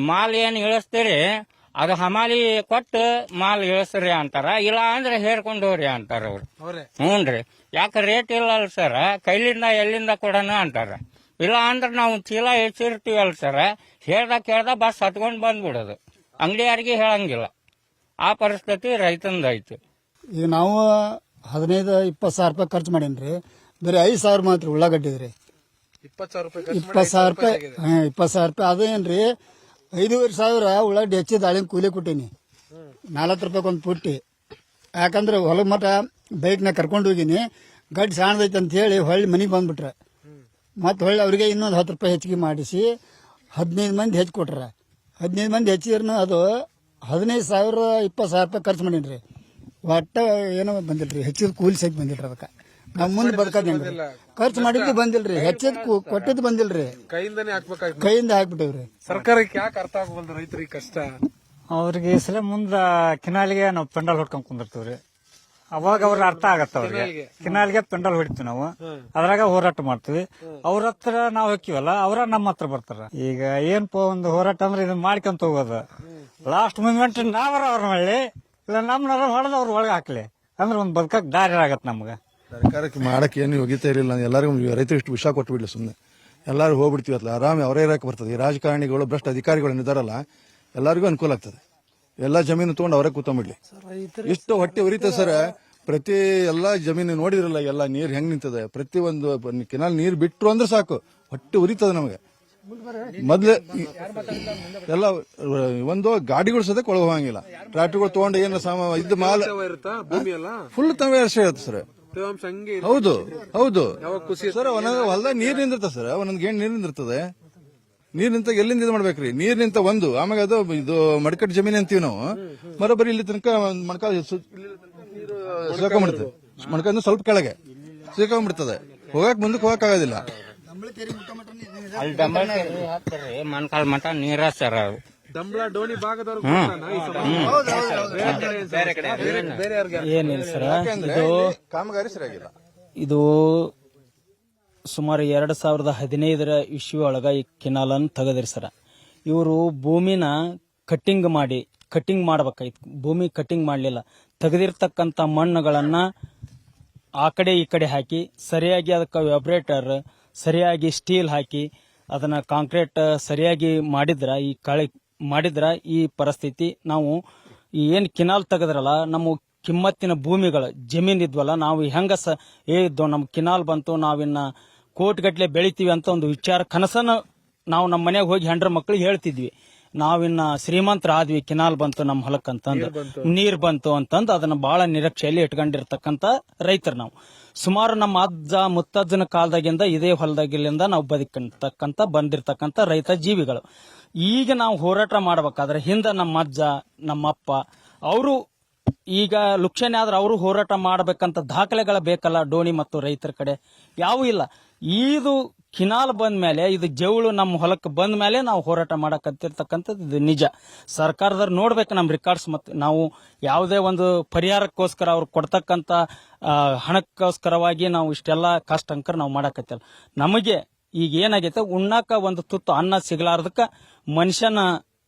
ಮಾಲ್ ಏನ್ ಇಳಿಸ್ತೀರಿ ಅದು ಹಮಾಲಿ ಕೊಟ್ಟು ಮಾಲ್ ಇಳಿಸ್ರಿ ಅಂತಾರ. ಇಲ್ಲ ಅಂದ್ರೆ ಹೇರ್ಕೊಂಡು ಹೋಗ್ರಿ ಅಂತಾರ ಅವ್ರು. ಹ್ಞೂನ್ರಿ, ಯಾಕೆ ರೇಟ್ ಇಲ್ಲ ಅಲ್ ಸರ್, ಕೈಲಿಂದ ಎಲ್ಲಿಂದ ಕೊಡೋಣ ಅಂತಾರ. ಇಲ್ಲ ಅಂದ್ರೆ ನಾವು ಚೀಲ ಹೆಚ್ಚಿರ್ತೀವಲ್ಲ ಸರ್, ಕೇಳ್ದ ಬಸ್ ಹತ್ಕೊಂಡ್ ಬಂದ್ಬಿಡೋದು, ಅಂಗಡಿಯಾರಿಗೆ ಹೇಳಂಗಿಲ್ಲ. ಆ ಪರಿಸ್ಥಿತಿ ರೈತಂದೈತಿ. ಈಗ ನಾವು 15-20 ಸಾವಿರ ರೂಪಾಯಿ ಖರ್ಚು ಮಾಡೇನ್ರಿ. ಬರೀ 5 ಸಾವಿರ ಮಾತ್ರ ಉಳ್ಳಾಗಡ್ಡಿದ್ರಿ. 20 ಸಾವಿರ ರೂಪಾಯಿ. 20 ಸಾವಿರ ರೂಪಾಯಿ. 20 ಸಾವಿರ ರೂಪಾಯಿ ಅದೇನ್ರಿ. 5,500 ಸಾವಿರ ಉಳ್ಳಾಗಡ್ಡಿ ಹೆಚ್ಚಿ ದಾಳಿನ ಕೂಲಿ ಕೊಟ್ಟೀನಿ. 40 ರೂಪಾಯಿ ಒಂದು ಪುಟ್ಟಿ. ಯಾಕಂದ್ರೆ ಹೊಲ ಮಠ ಬೈಕ್ನಾಗ ಕರ್ಕೊಂಡು ಹೋಗಿನಿ, ಗಡ್ಡಿ ಸಾಣದೈತೆ ಅಂತ ಹೇಳಿ ಹೊಳ್ಳಿ ಮನೆಗೆ ಬಂದ್ಬಿಟ್ರೆ. ಮತ್ತೆ ಹೊಳ್ಳಿ ಅವ್ರಿಗೆ ಇನ್ನೊಂದು 10 ರೂಪಾಯಿ ಹೆಚ್ಚಿಗೆ ಮಾಡಿಸಿ 15 ಮಂದಿ ಹೆಚ್ಚು ಕೊಟ್ರ. 15 ಮಂದಿ ಹೆಚ್ಚಿದ್ರೂ ಅದು 15 ಸಾವಿರ 20 ಸಾವಿರ ರೂಪಾಯಿ ಖರ್ಚು ಮಾಡೀನಿ. ಒಟ್ಟ ಏನೋ ಬಂದಿಲ್ರಿ, ಹೆಚ್ಚಿದ ಕೂಲಿ ಸಹಿತ ಬಂದಿಲ್ರಿ. ಅದಕ್ಕೆ ನಾವು ಮುಂದೆ ಬದುಕೋದ್ ಹೆಂಗ್ರಿ? ಖರ್ಚು ಮಾಡಿದ್ದು ಬಂದಿಲ್ರಿ, ಹೆಚ್ಚಿದ್ ಕೊಟ್ಟಿದ್ದು ಬಂದಿಲ್ರಿ, ಕೈಯಿಂದನೇ ಹಾಕ್ಬೇಕಾಗಿ ಕೈಯಿಂದ ಹಾಕ್ಬಿಟ್ಟೇವ್ರಿ. ಸರ್ಕಾರಕ್ಕೆ ಯಾಕೆ ಅರ್ಥ ಆಗಬಲ್ದು ರೈತರಿಗೆ ಕಷ್ಟ? ಅವ್ರಿಗೆ ಈ ಸಲ ಮುಂದ ಕಿನಾಲಿಗೆ ನಾವು ಪೆಂಡಲ್ ಹೊಡ್ಕೊಂಡ್ ಕುಂದಿರ್ತೀವ್ರಿ. ಅವಾಗ ಅವ್ರ ಅರ್ಥ ಆಗತ್ತ. ಅವ್ರಿಗೆ ಕಿನಾಲಿಗೆ ಪೆಂಡಲ್ ಹೊಡಿತೀವಿ ನಾವು, ಅದ್ರಾಗ ಹೋರಾಟ ಮಾಡ್ತೀವಿ. ಅವ್ರ ಹತ್ರ ನಾವು ಹೋಗ್ತೀವಲ್ಲ, ಅವ್ರ ನಮ್ಮ ಹತ್ರ ಬರ್ತಾರ. ಈಗ ಏನಪ್ಪ ಒಂದು ಹೋರಾಟ ಅಂದ್ರೆ ಇದನ್ನ ಮಾಡ್ಕೊಂತ ಹೋಗೋದು. ಲಾಸ್ಟ್ ಮೂಮೆಂಟ್ ನಾವರ ಅವ್ರ ಮಳ್ಳಿ, ಇಲ್ಲ ನಮ್ನಾರ ಹೊಡೆದ ಅವ್ರ ಒಳಗೆ ಹಾಕ್ಲಿ ಅಂದ್ರೆ ಒಂದ್ ಬದುಕಕ್ ದಾರಿ ಆಗತ್ ನಮ್ಗ. ಸರ್ಕಾರಕ್ಕೆ ಮಾಡಕ್ಕೆ ಏನು ಯೋಗ್ಯತೆ ಇರಲಿಲ್ಲ. ಎಲ್ಲರಿಗೂ ರೈತರು ಇಷ್ಟು ವಿಷ ಕೊಟ್ಟು ಬಿಡ್ಲಿ, ಸುಮ್ಮನೆ ಎಲ್ಲರೂ ಹೋಗ್ಬಿಡ್ತೀವಿ ಅಲ್ಲ, ಆರಾಮಿ ಅವರೇ ಇರಕ್ಕೆ ಬರ್ತದೆ. ಈ ರಾಜಕಾರಣಿಗಳು, ಭ್ರಷ್ಟ ಅಧಿಕಾರಿಗಳು ಇದಾರಲ್ಲ, ಎಲ್ಲರಿಗೂ ಅನುಕೂಲ ಆಗ್ತದೆ. ಎಲ್ಲ ಜಮೀನು ತಗೊಂಡು ಅವರೇ ಕೂತ್ಕೊಂಡ್ಬಿಡ್ಲಿ. ಇಷ್ಟು ಹೊಟ್ಟೆ ಉರಿತ ಸರ್. ಪ್ರತಿ ಎಲ್ಲಾ ಜಮೀನು ನೋಡಿದ್ರಲ್ಲ ಎಲ್ಲ ನೀರ್ ಹೆಂಗ್ ನಿಂತದೆ, ಪ್ರತಿ ಒಂದು ಕೆನಾಲ್ ನೀರ್ ಬಿಟ್ರು ಅಂದ್ರೆ ಸಾಕು ಹೊಟ್ಟೆ ಉರಿತದೆ ನಮಗೆ. ಮೊದ್ಲು ಎಲ್ಲ ಒಂದು ಗಾಡಿಗಳು ಸದ ಕೊಳಗ ಹೋಗಂಗಿಲ್ಲ, ಟ್ರಾಕ್ಟರ್ಗಳು ತಗೊಂಡು ಏನು ಇದು ಮಾಲ್ ಭೂಮಿ ಅಲ್ಲ ಫುಲ್ ತವೇ ಅಷ್ಟೇ ಇರುತ್ತೆ ಸರ್. ತೇವಾಂಶ ಹಂಗೆ ಹೌದು ಹೌದು ಸರ್, ಒಂದೊಂದು ಹೊಲದಾಗ ನೀರ್ ನಿಂದಿರ್ತದೆ ಸರ್, ಒಂದೊಂದು ಗೇಣ್ ನೀರ್ ನಿಂದಿರ್ತದೆ. ನೀರ್ ನಿಂತಾಗ ಎಲ್ಲಿಂದ ಇದು ಮಾಡ್ಬೇಕ್ರಿ, ನೀರ್ ನಿಂತ ಒಂದು, ಆಮೇಲೆ ಅದು ಇದು ಮಡಕಟ್ಟು ಜಮೀನು ಅಂತೀವಿ ನಾವು, ಬರೋಬ್ಬರಿ ಇಲ್ಲಿ ತನಕ ಮಣಕಾಲ ಸಿಕ್ಕೊಂಡ್ಬಿಡ್ತದೆ, ಮಣಕಾಲ ಸ್ವಲ್ಪ ಕೆಳಗೆ ಸಿಕ್ಕೊಂಡ್ಬಿಡ್ತದೆ, ಹೋಗಕ್ ಮುಂದಕ್ಕೆ ಹೋಗಕ್ ಆಗೋದಿಲ್ಲ. ಅಲ್ಲಿ ಡಂಬಲ್ ಹಾಕ್ತಾರೆ ಮನ್ಕಾಲ್ ಮಠ ನೀರ ಸರ್ ಅವು. ಡಂಬ್ಳ ಡೋಣಿ ಭಾಗದವ್ರು ಏನಿಲ್ಲ ಸರ್, ಕಾಮಗಾರಿ ಸರಿಯಾಗಿಲ್ಲ. ಇದು ಸುಮಾರು 2015 ಇಶ್ಯೂ ಒಳಗ ಈ ಕೆನಾಲ್ ಅನ್ನು ತೆಗದ್ರಿ ಸರ್. ಇವರು ಭೂಮಿನ ಕಟ್ಟಿಂಗ್ ಮಾಡ್ಬೇಕಾಯ್ತು, ಭೂಮಿ ಕಟ್ಟಿಂಗ್ ಮಾಡಲಿಲ್ಲ. ತೆಗೆದಿರ್ತಕ್ಕಂಥ ಮಣ್ಣುಗಳನ್ನ ಆ ಕಡೆ ಈ ಕಡೆ ಹಾಕಿ ಸರಿಯಾಗಿ ಅದಕ್ಕೆ ವ್ಯಾಬ್ರೇಟರ್ ಸರಿಯಾಗಿ ಸ್ಟೀಲ್ ಹಾಕಿ ಅದನ್ನ ಕಾಂಕ್ರೀಟ್ ಸರಿಯಾಗಿ ಮಾಡಿದ್ರ ಈ ಪರಿಸ್ಥಿತಿ. ನಾವು ಈ ಏನ್ ಕೆನಾಲ್ ತೆಗದ್ರಲ್ಲ, ನಮ್ಮ ಕಿಮ್ಮತ್ತಿನ ಭೂಮಿಗಳು ಜಮೀನ್ ಇದ್ವಲ್ಲ, ನಾವು ಹೆಂಗ ನಮ್ ಕೆನಾಲ್ ಬಂತು, ನಾವಿನ್ನ ಕೋಟಿಗಟ್ಲೆ ಬೆಳಿತೀವಿ ಅಂತ ಒಂದು ವಿಚಾರ ಕನಸನ್ನ ನಾವು ನಮ್ಮ ಮನೆಗೆ ಹೋಗಿ ಹೆಂಡ್ರ ಮಕ್ಳಿಗೆ ಹೇಳ್ತಿದ್ವಿ. ನಾವಿನ್ನ ಶ್ರೀಮಂತರ ಆದ್ವಿ, ಕೆನಾಲ್ ಬಂತು ನಮ್ಮ ಹೊಲಕ್ ಅಂತಂದು, ನೀರ್ ಬಂತು ಅಂತಂದು ಅದನ್ನ ಬಹಳ ನಿರೀಕ್ಷೆಯಲ್ಲಿ ಇಟ್ಕೊಂಡಿರ್ತಕ್ಕಂಥ ರೈತರು ನಾವು. ಸುಮಾರು ನಮ್ಮ ಅಜ್ಜ ಮುತ್ತಜ್ಜನ ಕಾಲದಾಗಿಂದ ಇದೇ ಹೊಲದಾಗಿಲಿಂದ ನಾವು ಬಂದಿರ್ತಕ್ಕಂಥ ರೈತ ಜೀವಿಗಳು. ಈಗ ನಾವು ಹೋರಾಟ ಮಾಡ್ಬೇಕಾದ್ರೆ ಹಿಂದೆ ನಮ್ಮ ಅಜ್ಜ ನಮ್ಮಪ್ಪ ಅವರು ಈಗ ಲುಕ್ಷಣೆ ಆದ್ರೆ ಅವರು ಹೋರಾಟ ಮಾಡಬೇಕಂತ ದಾಖಲೆಗಳ ಬೇಕಲ್ಲ, ಡೋಣಿ ಮತ್ತು ರೈತರ ಕಡೆ ಯಾವೂ ಇಲ್ಲ. ಇದು ಕಿನಾಲ್ ಬಂದ ಮೇಲೆ, ಇದು ಜವಳು ನಮ್ಮ ಹೊಲಕ್ಕೆ ಬಂದ ಮೇಲೆ ನಾವು ಹೋರಾಟ ಮಾಡಕತ್ತಿರ್ತಕ್ಕಂಥದ್ದು ಇದು ನಿಜ. ಸರ್ಕಾರದವ್ರು ನೋಡ್ಬೇಕು ನಮ್ಮ ರೆಕಾರ್ಡ್ಸ್. ಮತ್ತೆ ನಾವು ಯಾವುದೇ ಒಂದು ಪರಿಹಾರಕ್ಕೋಸ್ಕರ ಅವ್ರು ಕೊಡ್ತಕ್ಕಂಥ ಹಣಕ್ಕೋಸ್ಕರವಾಗಿ ನಾವು ಇಷ್ಟೆಲ್ಲ ಕಷ್ಟ ಅಂಕರ ನಾವು ಮಾಡಕತ್ತಿಲ್ಲ. ನಮಗೆ ಈಗ ಏನಾಗೈತೆ, ಉಣ್ಣಾಕ ಒಂದು ತುತ್ತು ಅನ್ನ ಸಿಗಲಾರ್ದಕ್ಕ ಮನುಷ್ಯನ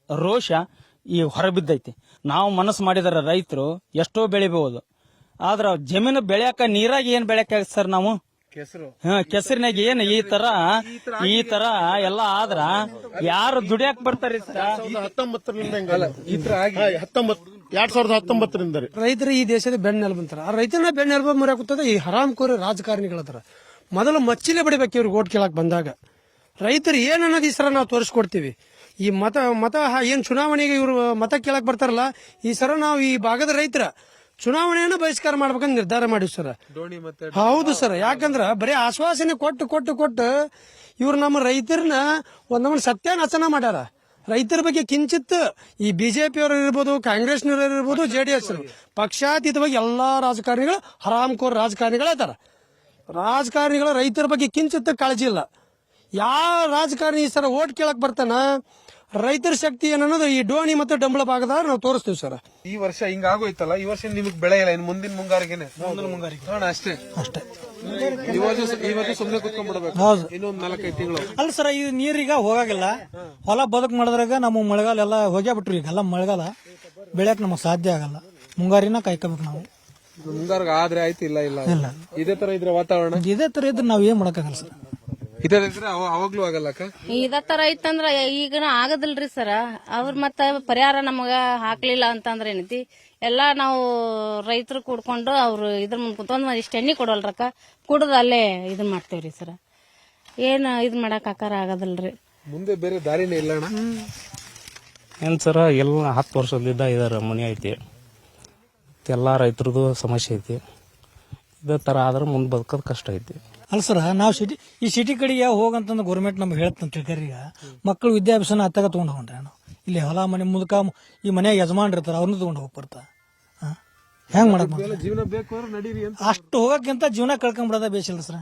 ರೋಷ ಈ ಹೊರಬಿದ್ದೈತಿ. ನಾವು ಮನಸ್ಸು ಮಾಡಿದರೆ ರೈತರು ಎಷ್ಟೋ ಬೆಳಿಬಹುದು, ಆದ್ರ ಜಮೀನು ಬೆಳೆಯಾಕ ನೀರಾಗಿ ಏನ್ ಬೆಳೆಯಾಕ ಸರ್ ನಾವು ಕೆಸರಿನಾಗ ಏನ್ ಈ ತರ ಎಲ್ಲ ಆದ್ರ ಯಾರು ದುಡಿಯಾಕ ಬರ್ತಾರೆ ಸರ್? 2019 ರೈತರು ಈ ದೇಶದ ಬೆನ್ನೆಲುಬು ಅಂತಾರ. ಆ ರೈತನ ಬೆನ್ನೆಲುಬು ಮುರಿಯಾಕುತ್ತದೆ ಈ ಹರಾಮ್ಕೋರಿ ರಾಜಕಾರಣಿಗಳತ್ರ. ಮೊದಲು ಮಚ್ಚಿಲೆ ಬಡಿಬೇಕು ಇವ್ರಿಗೆ ಓಟ್ ಕೇಳಕ್ ಬಂದಾಗ. ರೈತರು ಏನ್ ಅನ್ನೋದು ಈ ಸರ ನಾವು ತೋರಿಸ್ಕೊಡ್ತೀವಿ. ಈ ಮತ ಏನ್ ಚುನಾವಣೆಗೆ ಇವರು ಮತ ಕೇಳಕ್ ಬರ್ತಾರಲ್ಲ, ಈ ಸರ ನಾವು ಈ ಭಾಗದ ರೈತರ ಚುನಾವಣೆಯನ್ನು ಬಹಿಷ್ಕಾರ ಮಾಡ್ಬೇಕಂತ ನಿರ್ಧಾರ ಮಾಡಿವಿ ಸರ್. ಹೌದು ಸರ್, ಯಾಕಂದ್ರ ಬರೀ ಆಶ್ವಾಸನೆ ಕೊಟ್ಟು ಇವ್ರು ನಮ್ಮ ರೈತರನ್ನ ಒಂದೊಂದು ಸತ್ಯಾನಾಶನ ಮಾಡ್ಯಾರ. ರೈತರ ಬಗ್ಗೆ ಕಿಂಚಿತ್ ಈ ಬಿಜೆಪಿ ಅವರು ಇರ್ಬೋದು, ಕಾಂಗ್ರೆಸ್ನವರು ಇರ್ಬೋದು, ಜೆಡಿಎಸ್ ಪಕ್ಷಾತೀತವಾಗಿ ಎಲ್ಲಾ ರಾಜಕಾರಣಿಗಳು ಹರಾಮ್ಕೋರ್ ರಾಜಕಾರಣಿಗಳು ಅದಾರ. ರಾಜಕಾರಣಿಗಳು ರೈತರ ಬಗ್ಗೆ ಕಿಂಚಿತ್ ಕಾಳಜಿ ಇಲ್ಲ. ಯಾವ ರಾಜಕಾರಣಿ ಈ ಸರ ಓಟ್ ಕೇಳಕ್ ಬರ್ತಾನ, ರೈತರ ಶಕ್ತಿ ಏನನ್ನೋದು ಈ ಡೋಣಿ ಮತ್ತು ಡಂಬಳ ಭಾಗದಾಗ ನಾವು ತೋರಿಸ್ತೀವಿ ಸರ್. ಈ ವರ್ಷ ಹಿಂಗಾಗೋಯ್ತಲ್ಲ, ಈ ವರ್ಷ ನಿಮಗೆ ಬೆಳೆ ಇಲ್ಲ, ಇನ್ನು ಮುಂದಿನ ಮುಂಗಾರಿಗೆನೆ ಅಷ್ಟೇ ಇವತ್ತು ಸುಮ್ಮನೆ ಕುತ್ಕೊಂಡ್ಬಿಡ್ಬೇಕು ಇನ್ನೊಂದು 4-5 ತಿಂಗಳು. ಅಲ್ಲ ಸರ್, ಇದು ನೀರೀಗ ಹೋಗಾಗಿಲ್ಲ. ಹೊಲ ಬದುಕು ಮಾಡಿದ್ರಾಗ ನಮ್ಮ ಮಳೆಗಾಲ ಎಲ್ಲ ಹೋಗ್ಯಾ ಬಿಟ್ರು. ಈಗೆಲ್ಲ ಮಳೆಗಾಲ ಬೆಳೆಯಕ್ ನಮಗ್ ಸಾಧ್ಯ ಆಗಲ್ಲ. ಮುಂಗಾರಿನ ಕಾಯ್ಕೋಬೇಕು ನಾವು. ಮುಂಗಾರ್ಗ ಆದ್ರೆ ಆಯ್ತು, ಇಲ್ಲ ಇದೇ ತರ ಇದ್ರೆ ವಾತಾವರಣ ಇದೇ ತರ ಇದ್ರೆ ನಾವ್ ಏನ್ ಮಾಡಕ್ಕಾಗಲ್ಲ ಸರ್. ಇದೇ ಇದ್ರೆ ಅವಾಗ್ಲೂ ಆಗಲ್ಲ. ಇದೇ ತರ ಐತಂದ್ರ ಈಗನ ಆಗದಿಲ್ರಿ ಸರ. ಅವ್ರ ಮತ್ತ ಪರಿಹಾರ ನಮಗ ಹಾಕ್ಲಿಲ್ಲ ಅಂತಂದ್ರ ಏನೈತಿ, ಎಲ್ಲಾ ನಾವು ರೈತರು ಕೂಡ್ಕೊಂಡು ಅವ್ರು ಇದ್ರ ಮುಂದ್ ಕುತ್ಕೊಂಡ್ ಇಷ್ಟ ಎಣ್ಣೆ ಕೊಡೋಲ್ರಕ್ಕ ಕುಡ್ದು ಅಲ್ಲೇ ಇದನ್ ಮಾಡ್ತೇವ್ರಿ ಸರ. ಏನ್ ಇದ್ ಮಾಡಕ್ ಆಕಾರ ಆಗದಲ್ರಿ. ಮುಂದೆ ಬೇರೆ ದಾರಿನೇ ಇಲ್ಲ ಅಣ್ಣ. ಏನ್ ಸರ, ಎಲ್ಲ 10 ವರ್ಷದಿಂದ ಇದಾರ ಮನೆ ಐತಿ, ಎಲ್ಲಾ ರೈತರದು ಸಮಸ್ಯೆ ಐತಿ. ಇದೇ ತರ ಆದ್ರೆ ಮುಂದೆ ಬದುಕೋದು ಕಷ್ಟ ಐತಿ. ಅಲ್ಲ ಸರ್, ನಾವು ಸಿಟಿ ಕಡೆಗೆ ಹೋಗಂತಂದು ಗೌರ್ಮೆಂಟ್ ನಮ್ಗೆ ಹೇಳ್ತಂತ ಈಗ ಮಕ್ಕಳು ವಿದ್ಯಾಭ್ಯಾಸನ ಅತ್ತಾಗ ತಗೊಂಡು ಹೋಗ್ರೆ ಇಲ್ಲಿ ಹೊಲ ಮನೆ ಮುದುಕ ಈ ಮನೆಯಾಗ ಯಜಮಾನ್ ಇರ್ತಾರ, ಅವ್ರನ್ನ ತಗೊಂಡು ಹೋಗ್ಬರ್ತಾ ಹೆಂಗ್ ಮಾಡಕ್ ಜೀವನ ಬೇಕು ಅಂದ್ರೆ ನಡೀರಿ ಅಂತ. ಅಷ್ಟು ಹೋಗಕ್ಕಿಂತ ಜೀವನ ಕಳ್ಕೊಂಡ್ಬಿಡೋದ ಬೇಸಿಲ್ಲ ಸರ್.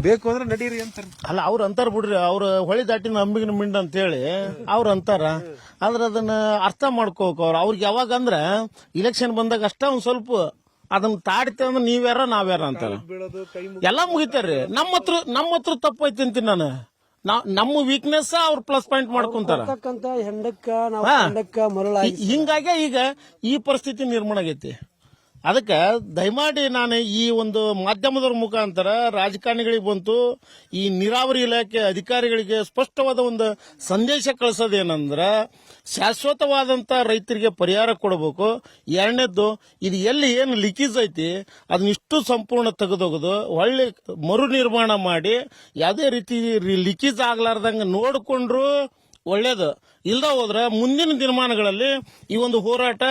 ಬೇಕು ಅಂದ್ರೆ ನಡೀರಿ ಅಂತಾರ. ಅಲ್ಲ, ಅವ್ರ ಅಂತಾರ ಬಿಡ್ರಿ, ಅವ್ರ ಹೊಳಿ ದಾಟಿನ ಅಂಬಿಗಿನ ಮಿಂಡ್ ಅಂತ ಹೇಳಿ ಅವ್ರ ಅಂತಾರ. ಆದ್ರ ಅದನ್ನ ಅರ್ಥ ಮಾಡ್ಕೋಕ್ ಅವ್ರಿಗೆ ಯಾವಾಗ ಅಂದ್ರ ಇಲೆಕ್ಷನ್ ಬಂದಾಗ ಅಷ್ಟ ಒಂದ್ ಸ್ವಲ್ಪ ಅದನ್ನ ತಾಡ್ತೇವೆ ಅಂದ್ರೆ ನೀವ್ಯಾರ ನಾವ್ಯಾರ ಅಂತಾರ, ಎಲ್ಲಾ ಮುಗಿತಾರ್ರಿ. ನಮ್ಮ ಹತ್ರ ತಪ್ಪು ಐತಿ ಅಂತೀನಿ ನಾನು. ನಮ್ಮ ವೀಕ್ನೆಸ್ ಅವ್ರ ಪ್ಲಸ್ ಪಾಯಿಂಟ್ ಮಾಡ್ಕೊಂತಾರ. ಹಿಂಗಾಗಿ ಈಗ ಈ ಪರಿಸ್ಥಿತಿ ನಿರ್ಮಾಣ ಆಗೈತಿ. ಅದಕ್ಕೆ ದಯಮಾಡಿ ನಾನು ಈ ಒಂದು ಮಾಧ್ಯಮದವ್ರ ಮುಖಾಂತರ ರಾಜಕಾರಣಿಗಳಿಗೆ ಬಂತು ಈ ನೀರಾವರಿ ಇಲಾಖೆ ಅಧಿಕಾರಿಗಳಿಗೆ ಸ್ಪಷ್ಟವಾದ ಒಂದು ಸಂದೇಶ ಕಳಿಸೋದೇನಂದ್ರ ಶಾಶ್ವತವಾದಂತ ರೈತರಿಗೆ ಪರಿಹಾರ ಕೊಡಬೇಕು. ಎರಡನೇದ್ದು ಇದು ಎಲ್ಲಿ ಏನು ಲೀಕೇಜ್ ಐತಿ ಅದನ್ನಿಷ್ಟು ಸಂಪೂರ್ಣ ತೆಗೆದೋಗೋದು ಒಳ್ಳೆ ಮರು ನಿರ್ಮಾಣ ಮಾಡಿ ಯಾವುದೇ ರೀತಿ ಲೀಕೇಜ್ ಆಗ್ಲಾರ್ದಂಗೆ ನೋಡಿಕೊಂಡ್ರು ಒಳ್ಳೇದು. ಇಲ್ದ ಹೋದ್ರೆ ಮುಂದಿನ ದಿನಮಾನಗಳಲ್ಲಿ ಈ ಒಂದು ಹೋರಾಟ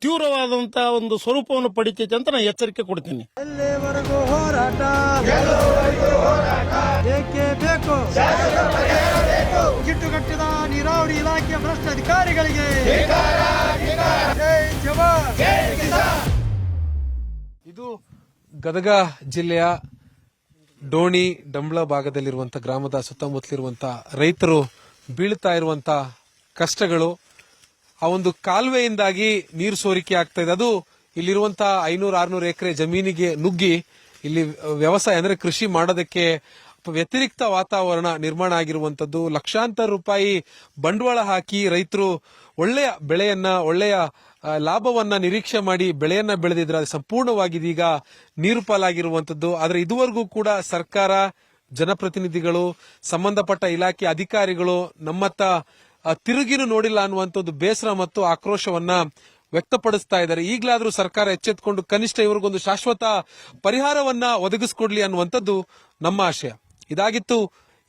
ತೀವ್ರವಾದಂತ ಒಂದು ಸ್ವರೂಪವನ್ನು ಪಡಿತೈತೆ ಅಂತ ನಾನು ಎಚ್ಚರಿಕೆ ಕೊಡ್ತೀನಿ. ಎಲ್ಲಿವರೆಗೂ ಹೋರಾಟ ಏಕೆ ಬೇಕು ಗಿಟ್ಟುಗಟ್ಟಿದ ನೀರಾವರಿ ಇಲಾಖೆಯ ಭ್ರಷ್ಟ ಅಧಿಕಾರಿಗಳಿಗೆ ಜೈ ಜವಾನ್. ಇದು ಗದಗ ಜಿಲ್ಲೆಯ ಡೋಣಿ ಡಂಬಳ ಭಾಗದಲ್ಲಿರುವಂತಹ ಗ್ರಾಮದ ಸುತ್ತಮುತ್ತಲಿರುವಂತಹ ರೈತರು ಬೀಳ್ತಾ ಇರುವಂತ ಕಷ್ಟಗಳು. ಆ ಒಂದು ಕಾಲುವೆಯಿಂದಾಗಿ ನೀರು ಸೋರಿಕೆ ಆಗ್ತಾ ಇದೆ. ಅದು ಇಲ್ಲಿರುವಂತಹ 500-600 ಎಕರೆ ಜಮೀನಿಗೆ ನುಗ್ಗಿ ಇಲ್ಲಿ ವ್ಯವಸಾಯ ಅಂದ್ರೆ ಕೃಷಿ ಮಾಡೋದಕ್ಕೆ ವ್ಯತಿರಿಕ್ತ ವಾತಾವರಣ ನಿರ್ಮಾಣ ಆಗಿರುವಂತದ್ದು. ಲಕ್ಷಾಂತರ ರೂಪಾಯಿ ಬಂಡವಾಳ ಹಾಕಿ ರೈತರು ಒಳ್ಳೆಯ ಬೆಳೆಯನ್ನ ಒಳ್ಳೆಯ ಲಾಭವನ್ನ ನಿರೀಕ್ಷೆ ಮಾಡಿ ಬೆಳೆಯನ್ನ ಬೆಳೆದಿದ್ರೆ ಅದು ಸಂಪೂರ್ಣವಾಗಿ ಇದೀಗ ನೀರು ಪಾಲಾಗಿರುವಂತದ್ದು. ಆದ್ರೆ ಇದುವರೆಗೂ ಕೂಡ ಸರ್ಕಾರ, ಜನಪ್ರತಿನಿಧಿಗಳು, ಸಂಬಂಧಪಟ್ಟ ಇಲಾಖೆ ಅಧಿಕಾರಿಗಳು ನಮ್ಮತ್ತ ತಿರುಗಿನೂ ನೋಡಿಲ್ಲ ಅನ್ನುವಂಥದ್ದು ಬೇಸರ ಮತ್ತು ಆಕ್ರೋಶವನ್ನ ವ್ಯಕ್ತಪಡಿಸ್ತಾ ಇದ್ದಾರೆ. ಈಗಲಾದ್ರೂ ಸರ್ಕಾರ ಎಚ್ಚೆತ್ತುಕೊಂಡು ಕನಿಷ್ಠ ಇವರಿಗೊಂದು ಶಾಶ್ವತ ಪರಿಹಾರವನ್ನ ಒದಗಿಸಿಕೊಡ್ಲಿ ಅನ್ನುವಂಥದ್ದು ನಮ್ಮ ಆಶಯ. ಇದಾಗಿತ್ತು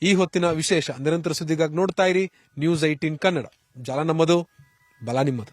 ಈ ಹೊತ್ತಿನ ವಿಶೇಷ. ನಿರಂತರ ಸುದ್ದಿಗಾಗಿ ನೋಡ್ತಾ ಇರಿ News 18 ಕನ್ನಡ. ಜಾಲ ನಮ್ಮದು, ಬಲ ನಿಮ್ಮದು.